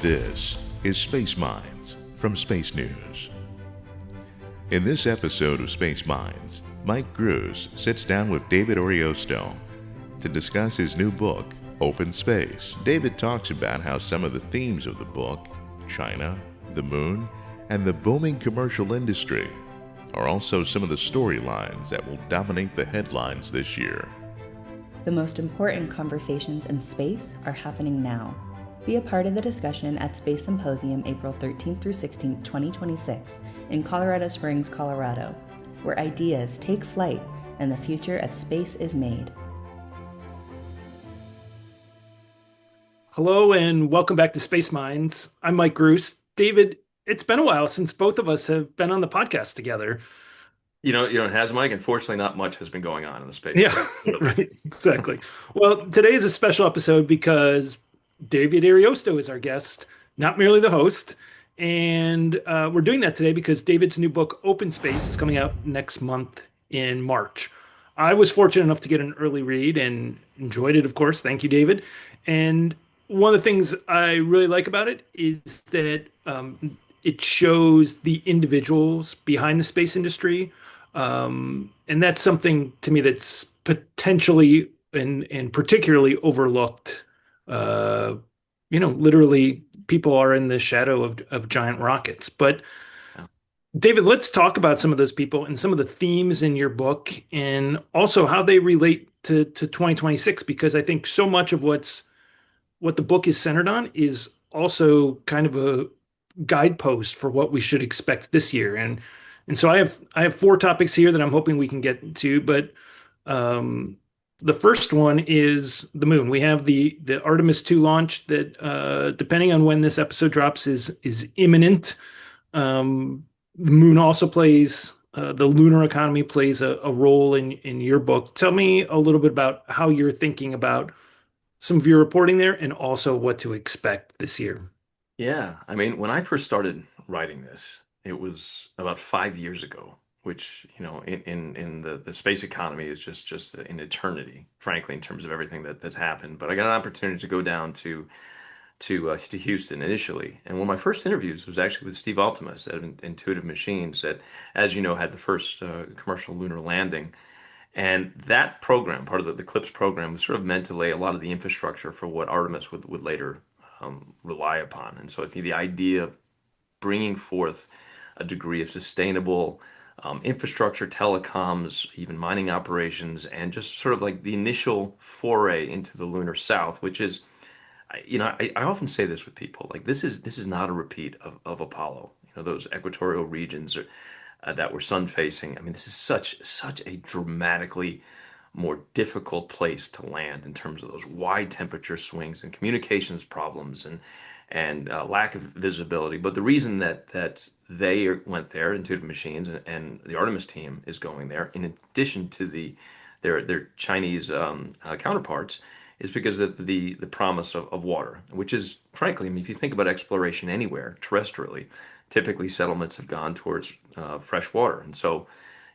This is Space Minds from Space News. In this episode of Space Minds, Mike Gruss sits down with David Ariosto to discuss his new book, Open Space. David talks about how some of the themes of the book, China, the moon, and the booming commercial industry, are also some of the storylines that will dominate the headlines this year. The most important conversations in space are happening now. Be a part of the discussion at Space Symposium April 13th through 16th, 2026 in Colorado Springs, Colorado, where ideas take flight and the future of space is made. Hello and welcome back to Space Minds. I'm Mike Gruss. David, it's been a while since both of us have been on the podcast together. It has, Mike. Unfortunately, not much has been going on in the space. Yeah, right. Exactly. Well, today is a special episode because David Ariosto is our guest, not merely the host. And we're doing that today because David's new book, Open Space, is coming out next month in March. I was fortunate enough to get an early read and enjoyed it, of course. Thank you, David. And one of the things I really like about it is that it shows the individuals behind the space industry. And that's something to me that's potentially and particularly overlooked. Literally people are in the shadow of giant rockets. But David, let's talk about some of those people and some of the themes in your book and also how they relate to 2026, because I think so much of what the book is centered on is also kind of a guidepost for what we should expect this year. And so I have four topics here that I'm hoping we can get to, but the first one is the moon. We have the Artemis 2 launch that, depending on when this episode drops, is imminent. The moon also plays, the lunar economy plays a role in your book. Tell me a little bit about how you're thinking about some of your reporting there and also what to expect this year. Yeah, I mean, when I first started writing this, it was about 5 years ago, which, in the space economy is just an eternity, frankly, in terms of everything that's happened. But I got an opportunity to go down to Houston initially, and one of my first interviews was actually with Steve Altemus at Intuitive Machines, that, as you know, had the first commercial lunar landing. And that program, part of the CLIPS program, was sort of meant to lay a lot of the infrastructure for what Artemis would later rely upon. And so it's the idea of bringing forth a degree of sustainable infrastructure, telecoms, even mining operations, and just sort of like the initial foray into the lunar south, which is, I often say this with people, like this is not a repeat of Apollo. Those equatorial regions that were sun facing. I mean, this is such a dramatically more difficult place to land in terms of those wide temperature swings and communications problems and lack of visibility. But the reason that they went there, Intuitive Machines, and the Artemis team is going there, in addition to their Chinese counterparts, is because of the promise of water, which is, frankly, I mean, if you think about exploration anywhere terrestrially, typically settlements have gone towards fresh water. And so,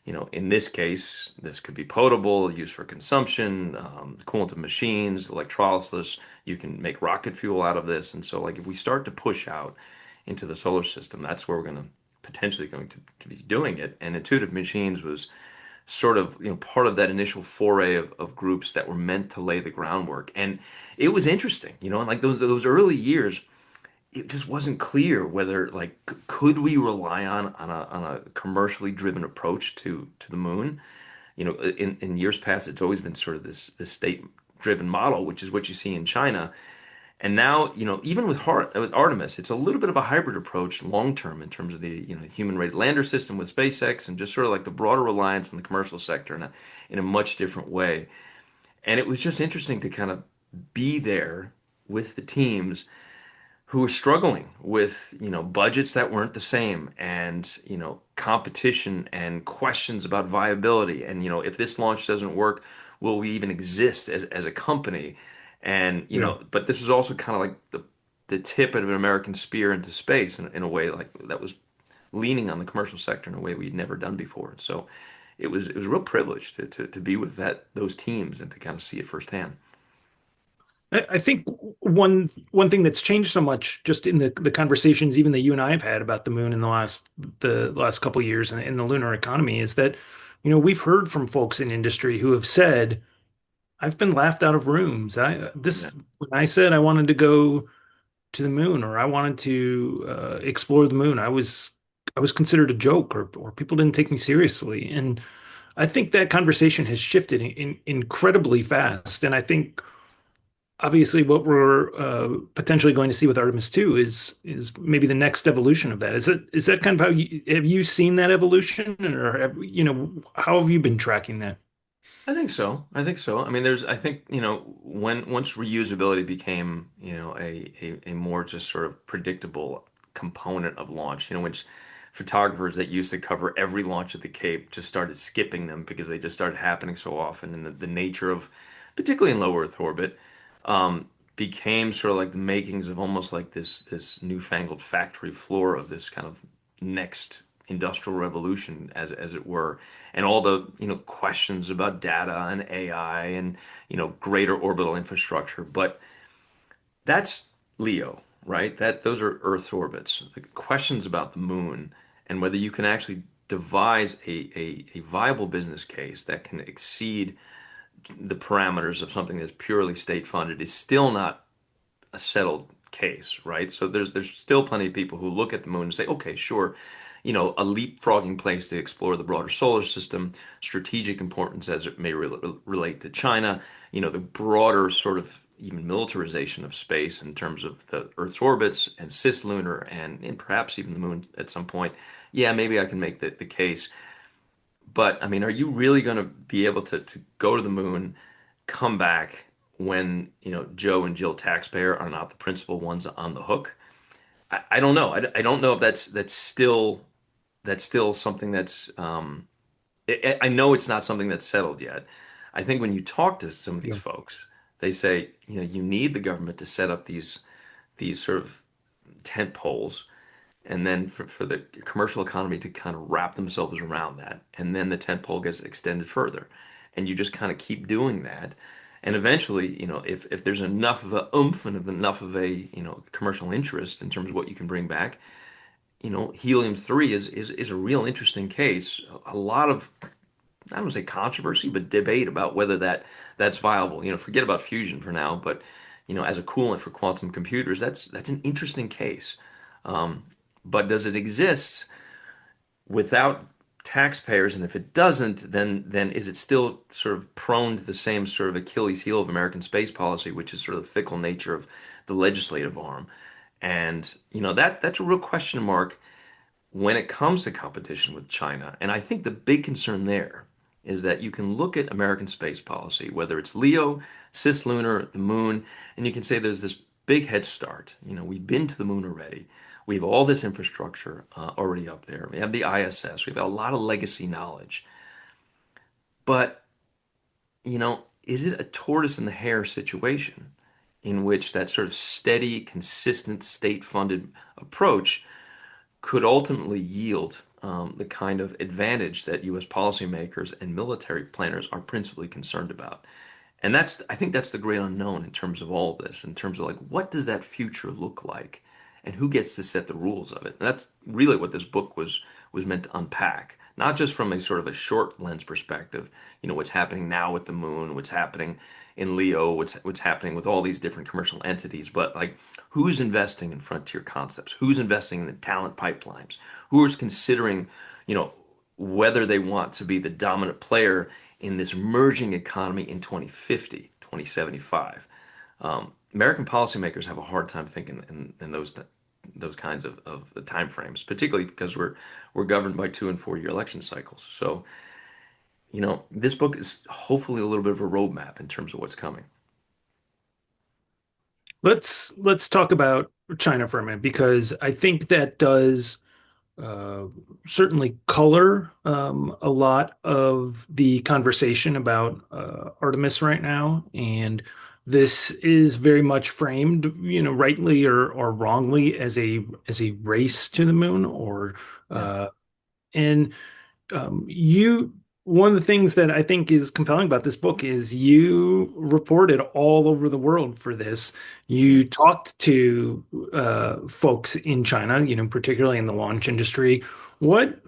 in this case, this could be potable, used for consumption, coolant of machines, electrolysis. You can make rocket fuel out of this. And so, like, if we start to push out into the solar system, that's where we're potentially going to be doing it. And Intuitive Machines was sort of, part of that initial foray of groups that were meant to lay the groundwork. And it was interesting, and like those early years, it just wasn't clear whether, like, could we rely on a commercially driven approach to the moon. In years past, it's always been sort of this state driven model, which is what you see in China. And now, even with Artemis, it's a little bit of a hybrid approach long term in terms of the human rated lander system with SpaceX, and just sort of like the broader reliance on the commercial sector in a much different way. And it was just interesting to kind of be there with the teams who were struggling with, budgets that weren't the same, and, competition and questions about viability. And, if this launch doesn't work, will we even exist as a company? And, but this is also kind of like the tip of an American spear into space in a way like that was leaning on the commercial sector in a way we'd never done before. And so it was a real privilege to be with those teams and to kind of see it firsthand. I think one thing that's changed so much just in the conversations even that you and I have had about the moon in the last couple of years in the lunar economy is that, we've heard from folks in industry who have said, I've been laughed out of rooms. Yeah. When I said I wanted to go to the moon or I wanted to explore the moon, I was considered a joke or people didn't take me seriously. And I think that conversation has shifted incredibly fast. And I think obviously what we're potentially going to see with Artemis 2 is maybe the next evolution of that. Is that kind of how have you seen that evolution, or how have you been tracking that? I think so. I think so. I mean, I think, when once reusability became, a more just sort of predictable component of launch, which photographers that used to cover every launch at the Cape just started skipping them because they just started happening so often. And the nature of, particularly in low Earth orbit, became sort of like the makings of almost like this newfangled factory floor of this kind of next industrial revolution, as it were, and all the questions about data and AI and greater orbital infrastructure. But that's Leo, right? Those are Earth's orbits. The questions about the moon and whether you can actually devise a viable business case that can exceed the parameters of something that's purely state funded is still not a settled case, right? So there's still plenty of people who look at the moon and say, okay, sure, a leapfrogging place to explore the broader solar system, strategic importance as it may relate to China, the broader sort of even militarization of space in terms of the Earth's orbits and cislunar and perhaps even the moon at some point. Yeah, maybe I can make the case. But I mean, are you really going to be able to go to the moon, come back when, Joe and Jill taxpayer are not the principal ones on the hook? I don't know. I don't know if that's still something that's I know it's not something that's settled yet. I think when you talk to some of these Yeah. folks, they say, you need the government to set up these sort of tent poles and then for the commercial economy to kind of wrap themselves around that. And then the tent pole gets extended further. And you just kind of keep doing that. And eventually, if there's enough of a oomph and enough of a, commercial interest in terms of what you can bring back, helium-3 is a real interesting case. A lot of, I don't want to say controversy, but debate about whether that's viable. Forget about fusion for now, but as a coolant for quantum computers, that's an interesting case. Um, but does it exist without taxpayers? And if it doesn't, then is it still sort of prone to the same sort of Achilles heel of American space policy, which is sort of the fickle nature of the legislative arm? And that's a real question mark when it comes to competition with China. And I think the big concern there is that you can look at American space policy, whether it's LEO, cislunar, the moon, and you can say there's this big head start. We've been to the moon already. We have all this infrastructure already up there. We have the ISS. We've got a lot of legacy knowledge. But, is it a tortoise and the hare situation in which that sort of steady, consistent, state-funded approach could ultimately yield the kind of advantage that U.S. policymakers and military planners are principally concerned about? And I think that's the great unknown in terms of all of this, in terms of like, what does that future look like, and who gets to set the rules of it? And that's really what this book was meant to unpack, not just from a sort of a short lens perspective. What's happening now with the moon, what's happening in Leo, what's happening with all these different commercial entities, but like, who's investing in frontier concepts, who's investing in the talent pipelines, who is considering, whether they want to be the dominant player in this emerging economy in 2050, 2075. American policymakers have a hard time thinking in those kinds of time frames, particularly because we're governed by 2 and 4 year election cycles. So, this book is hopefully a little bit of a roadmap in terms of what's coming. Let's talk about China for a minute because I think that does uh, certainly color a lot of the conversation about Artemis right now. And this is very much framed, rightly or wrongly, as a race to the moon, or Yeah. and you one of the things that I think is compelling about this book is you reported all over the world for this. Yeah. You talked to folks in China, particularly in the launch industry. What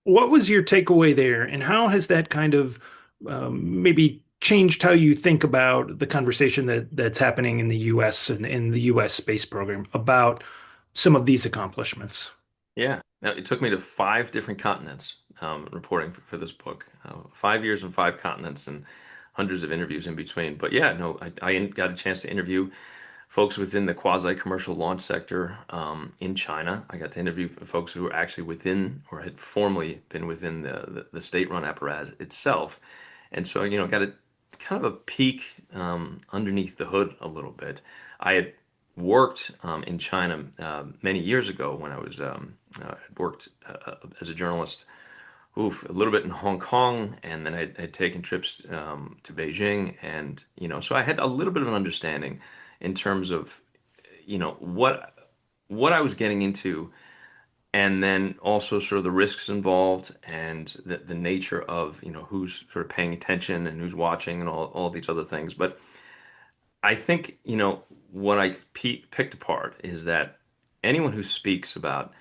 what was your takeaway there, and how has that kind of maybe changed how you think about the conversation that's happening in the U.S. and in the U.S. space program about some of these accomplishments? Yeah. Now, it took me to five different continents reporting for this book. 5 years on five continents and hundreds of interviews in between. But yeah, no, I got a chance to interview folks within the quasi-commercial launch sector in China. I got to interview folks who were actually within or had formerly been within the state-run apparatus itself. And so, got a kind of a peek underneath the hood a little bit. I had worked in China many years ago when I was worked as a journalist, a little bit in Hong Kong, and then I had taken trips to Beijing, and so I had a little bit of an understanding in terms of what I was getting into, and then also sort of the risks involved and the nature of who's sort of paying attention and who's watching and all these other things. But I think, what I picked apart is that anyone who speaks about,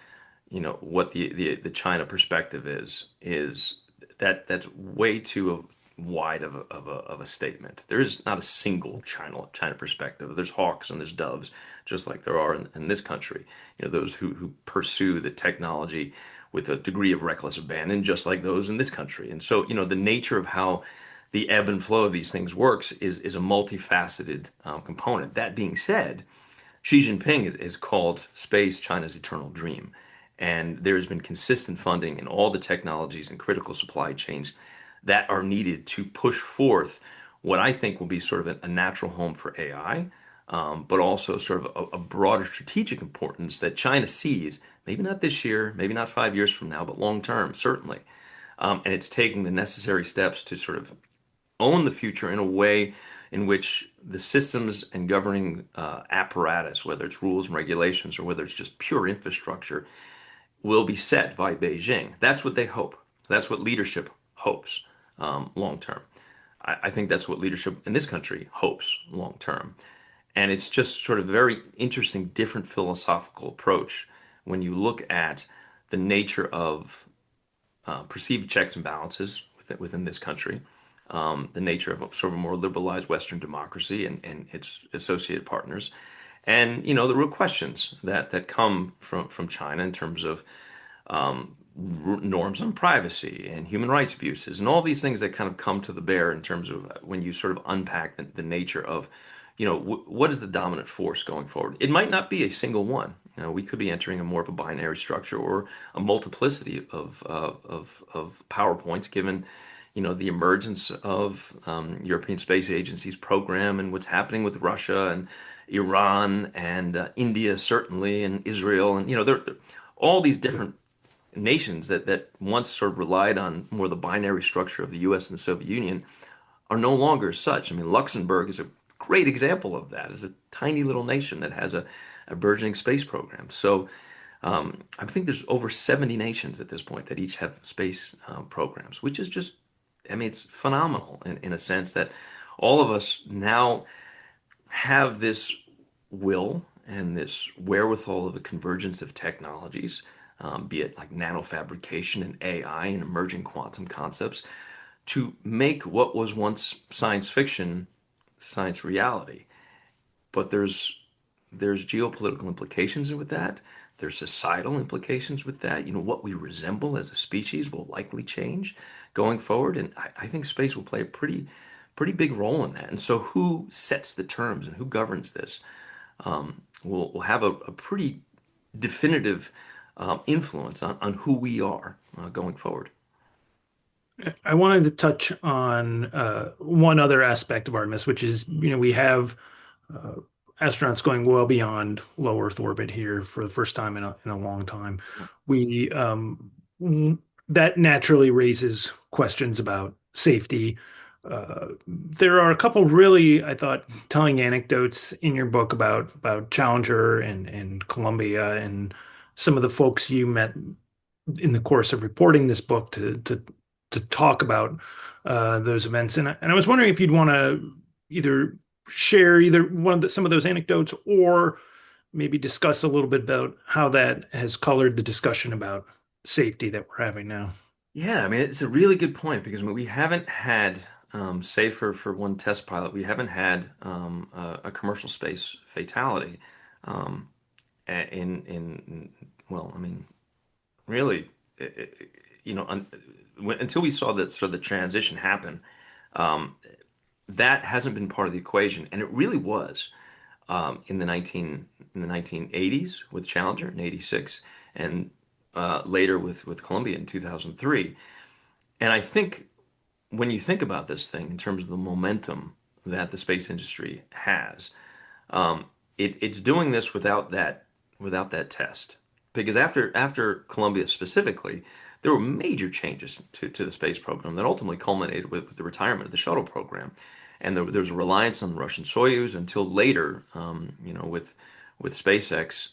what the China perspective is that's way too wide of a statement. There is not a single China perspective. There's hawks and there's doves, just like there are in this country. Those who pursue the technology with a degree of reckless abandon, just like those in this country. And so, the nature of how the ebb and flow of these things works is a multifaceted component. That being said, Xi Jinping is called space China's eternal dream. And there has been consistent funding in all the technologies and critical supply chains that are needed to push forth what I think will be sort of a natural home for AI, but also sort of a broader strategic importance that China sees, maybe not this year, maybe not 5 years from now, but long term, certainly. And it's taking the necessary steps to sort of own the future in a way in which the systems and governing apparatus, whether it's rules and regulations or whether it's just pure infrastructure, will be set by Beijing. That's what they hope. That's what leadership hopes long term. I think that's what leadership in this country hopes long term. And it's just sort of a very interesting, different philosophical approach when you look at the nature of perceived checks and balances within this country, the nature of a sort of a more liberalized Western democracy and its associated partners, and the real questions that come from China in terms of norms on privacy and human rights abuses and all these things that kind of come to the bear in terms of when you sort of unpack the nature of what is the dominant force going forward. It might not be a single one. We could be entering a more of a binary structure or a multiplicity of PowerPoints given the emergence of European Space Agency's program and what's happening with Russia and Iran and India certainly and Israel and there all these different nations that once sort of relied on more the binary structure of the U.S. and the Soviet Union are no longer such. I mean, Luxembourg is a great example of that. It's a tiny little nation that has a burgeoning space program. So I think there's over 70 nations at this point that each have space programs, which is just, I mean, it's phenomenal in a sense that all of us now have this will and this wherewithal of a convergence of technologies, be it like nanofabrication and AI and emerging quantum concepts, to make what was once science fiction science reality. But there's geopolitical implications with that. There's societal implications with that. What we resemble as a species will likely change going forward, and I think space will play a pretty big role in that. And so, who sets the terms and who governs this will have a pretty definitive influence on who we are going forward. I wanted to touch on one other aspect of Artemis, which is, we have uh, astronauts going well beyond low Earth orbit here for the first time in a long time. We that naturally raises questions about safety. There are a couple really, I thought, telling anecdotes in your book about Challenger and Columbia and some of the folks you met in the course of reporting this book to to talk about those events. And I was wondering if you'd want to either share either some of those anecdotes or maybe discuss a little bit about how that has colored the discussion about safety that we're having now. Yeah, I mean, it's a really good point because I mean, we haven't had, say for one test pilot, we haven't had a commercial space fatality um, well, I mean, really, you know, until we saw that sort of the transition happen, um, that hasn't been part of the equation, and it really was in the 1980s with Challenger in '86, and later with Columbia in 2003. And I think when you think about this thing in terms of the momentum that the space industry has, um, it's doing this without that test. Because after Columbia specifically, there were major changes to the space program that ultimately culminated with the retirement of the shuttle program. And there was a reliance on the Russian Soyuz until later, with SpaceX,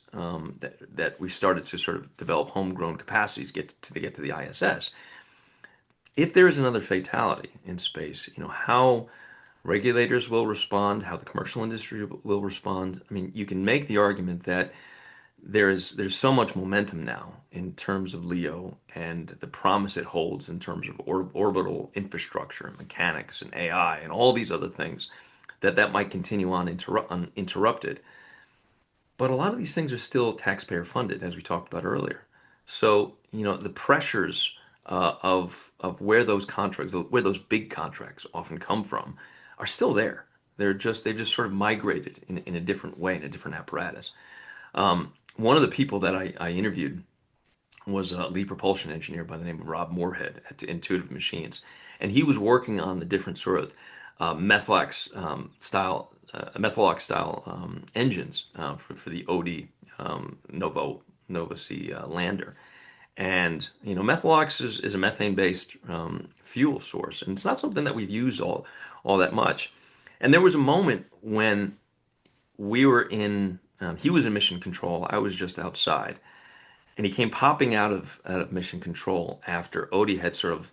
that we started to sort of develop homegrown capacities to get to the ISS. If there is another fatality in space, how regulators will respond, how the commercial industry will respond. I mean, you can make the argument that there's so much momentum now in terms of LEO and the promise it holds in terms of orbital infrastructure and mechanics and AI and all these other things that might continue on uninterrupted. But a lot of these things are still taxpayer funded, as we talked about earlier. So, the pressures of where those big contracts often come from, are still there. They've just sort of migrated in a different way, in a different apparatus. One of the people that I interviewed was a lead propulsion engineer by the name of Rob Moorhead at Intuitive Machines, and he was working on the different sort of Methalox style engines for the OD Nova C lander. And Methalox is a methane-based fuel source, and it's not something that we've used all that much. And there was a moment when we were he was in mission control, I was just outside, and he came popping out of mission control after Odie had sort of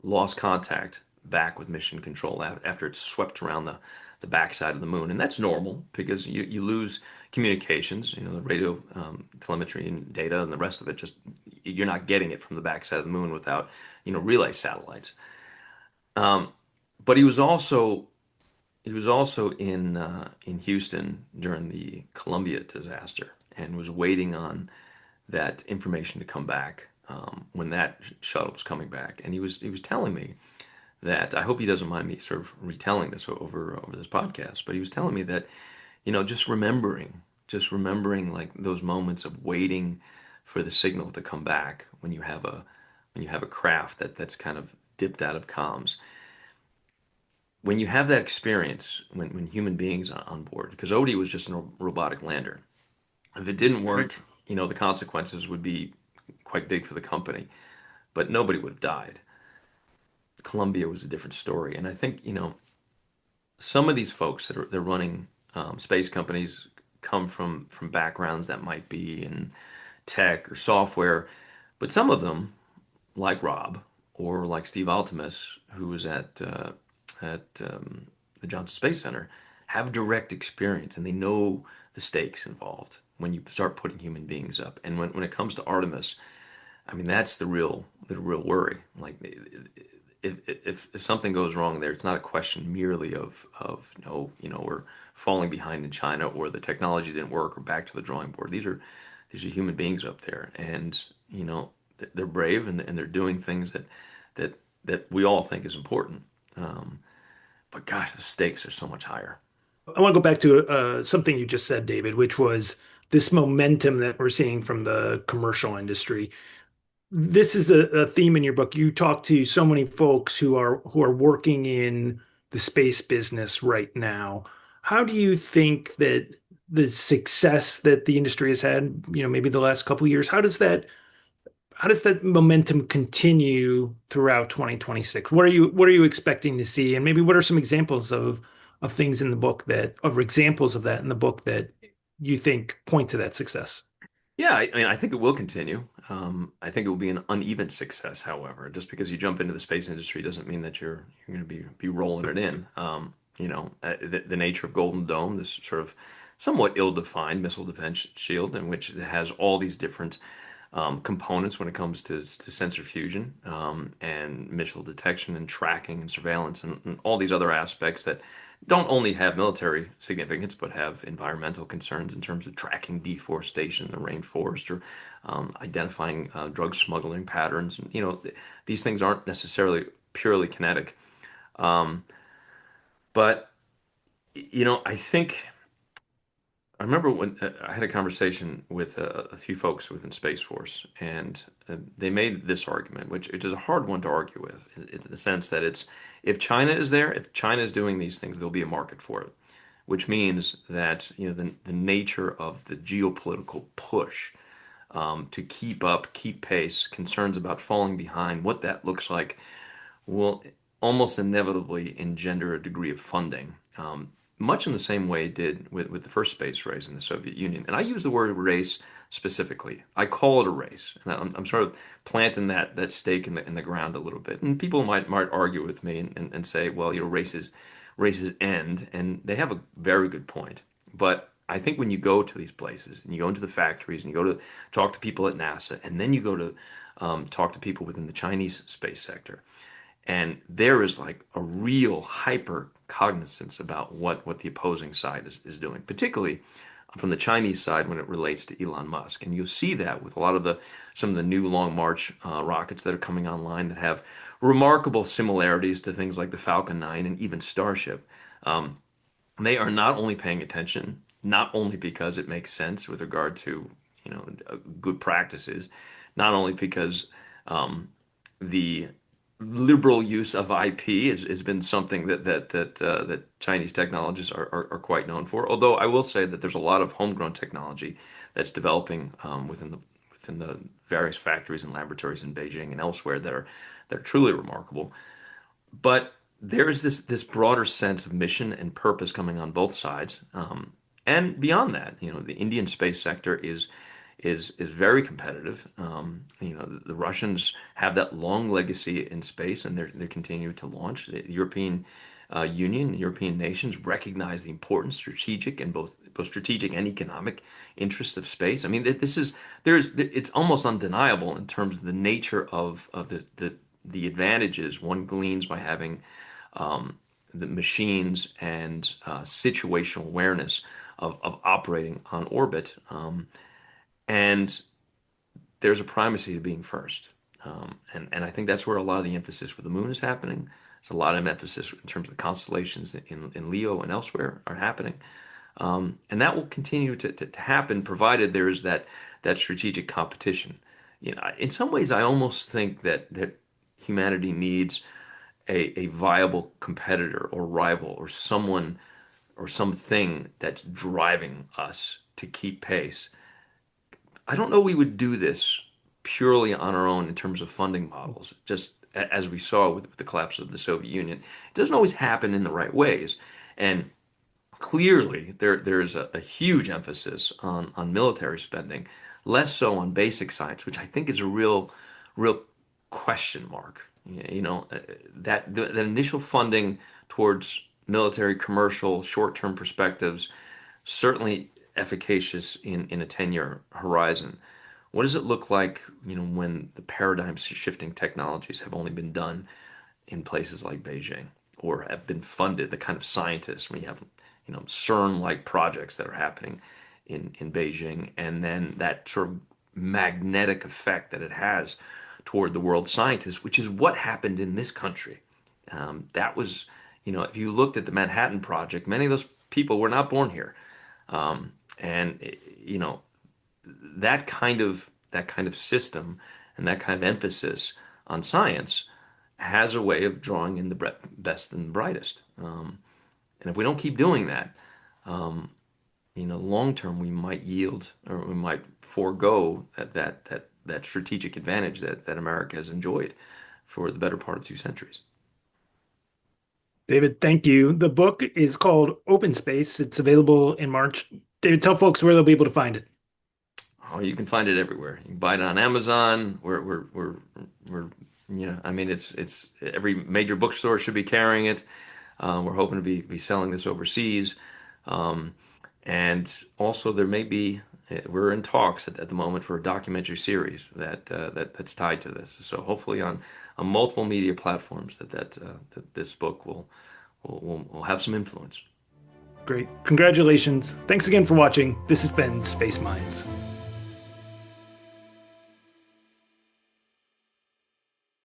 lost contact back with mission control after it swept around the backside of the moon. And that's normal because you lose communications, the radio telemetry and data and the rest of it, just you're not getting it from the backside of the moon without, relay satellites. But he was also in Houston during the Columbia disaster and was waiting on that information to come back when that shuttle was coming back. And he was telling me that, I hope he doesn't mind me sort of retelling this over this podcast, but he was telling me that, just remembering like those moments of waiting for the signal to come back when you have a craft that's kind of dipped out of comms. When you have that experience, when human beings are on board, because Odie was just a robotic lander. If it didn't Right. work, the consequences would be quite big for the company, but nobody would have died. Columbia was a different story. And I think, some of these folks they're running space companies come from backgrounds that might be in tech or software, but some of them, like Rob or like Steve Altemus, who was at the Johnson Space Center, have direct experience and they know the stakes involved when you start putting human beings up. And when it comes to Artemis, I mean, that's the real worry. Like, if something goes wrong there, it's not a question merely of no, we're falling behind in China or the technology didn't work or back to the drawing board. These are human beings up there, and they're brave and they're doing things that we all think is important. But gosh, the stakes are so much higher. I want to go back to something you just said, David, which was this momentum that we're seeing from the commercial industry. This is a theme in your book. You talk to so many folks who are working in the space business right now. How do you think that the success that the industry has had, maybe the last couple of years, how does that momentum continue throughout 2026? What are you expecting to see? And maybe what are some examples of things in the book of examples of that in the book that you think point to that success? Yeah, I mean, I think it will continue. I think it will be an uneven success, however. Just because you jump into the space industry doesn't mean that you're going to be rolling it in. The nature of Golden Dome, this sort of somewhat ill-defined missile defense shield, in which it has all these different components when it comes to sensor fusion and missile detection and tracking and surveillance and all these other aspects that don't only have military significance but have environmental concerns in terms of tracking deforestation in the rainforest or identifying drug smuggling patterns. And, these things aren't necessarily purely kinetic. Um, but, I think. I remember when I had a conversation with a few folks within Space Force, and they made this argument, which is a hard one to argue with, in the sense that it's if China is there, if China is doing these things, there'll be a market for it, which means that the nature of the geopolitical push to keep up, keep pace, concerns about falling behind, what that looks like will almost inevitably engender a degree of funding, much in the same way it did with the first space race in the Soviet Union. And I use the word race specifically. I call it a race, and I'm sort of planting that stake in the ground a little bit. And people might argue with me and say, well, races end, and they have a very good point. But I think when you go to these places and you go into the factories and you go to talk to people at NASA, and then you go to talk to people within the Chinese space sector, and there is like a real hyper cognizance about what the opposing side is doing, particularly from the Chinese side when it relates to Elon Musk. And you'll see that with a lot of some of the new Long March rockets that are coming online that have remarkable similarities to things like the Falcon 9 and even Starship. They are not only paying attention, not only because it makes sense with regard to good practices, not only because the liberal use of IP has been something that Chinese technologists are quite known for. Although I will say that there's a lot of homegrown technology that's developing within the various factories and laboratories in Beijing and elsewhere that are truly remarkable. But there is this broader sense of mission and purpose coming on both sides, and beyond that, the Indian space sector is very competitive. The Russians have that long legacy in space, and they're continuing to launch. The European Union, European nations recognize the important strategic and both strategic and economic interests of space. I mean, it's almost undeniable in terms of the nature of the advantages one gleans by having the machines and situational awareness of operating on orbit. And there's a primacy to being first. And I think that's where a lot of the emphasis with the moon is happening. There's a lot of emphasis in terms of the constellations in Leo and elsewhere are happening. And that will continue to happen provided there is that strategic competition. In some ways, I almost think that humanity needs a viable competitor or rival or someone or something that's driving us to keep pace. I don't know we would do this purely on our own in terms of funding models, just as we saw with the collapse of the Soviet Union. It doesn't always happen in the right ways. And clearly, there is a huge emphasis on military spending, less so on basic science, which I think is a real question mark. That the initial funding towards military, commercial, short-term perspectives certainly efficacious in a 10-year horizon. What does it look like, when the paradigm shifting technologies have only been done in places like Beijing or have been funded, the kind of scientists, when you have, CERN-like projects that are happening in Beijing, and then that sort of magnetic effect that it has toward the world scientists, which is what happened in this country. That was, if you looked at the Manhattan Project, many of those people were not born here. And that kind of system and that kind of emphasis on science has a way of drawing in the best and brightest. And if we don't keep doing that, long term we might yield or we might forego that strategic advantage that America has enjoyed for the better part of 2 centuries. David, thank you. The book is called Open Space. It's available in March. David, tell folks where they'll be able to find it. now. You can find it everywhere. You can buy it on Amazon. We're I mean, it's every major bookstore should be carrying it. We're hoping to be selling this overseas. And also there may be, we're in talks at the moment for a documentary series that's tied to this. So hopefully on multiple media platforms that this book will have some influence. Great. Congratulations. Thanks again for watching. This has been Space Minds.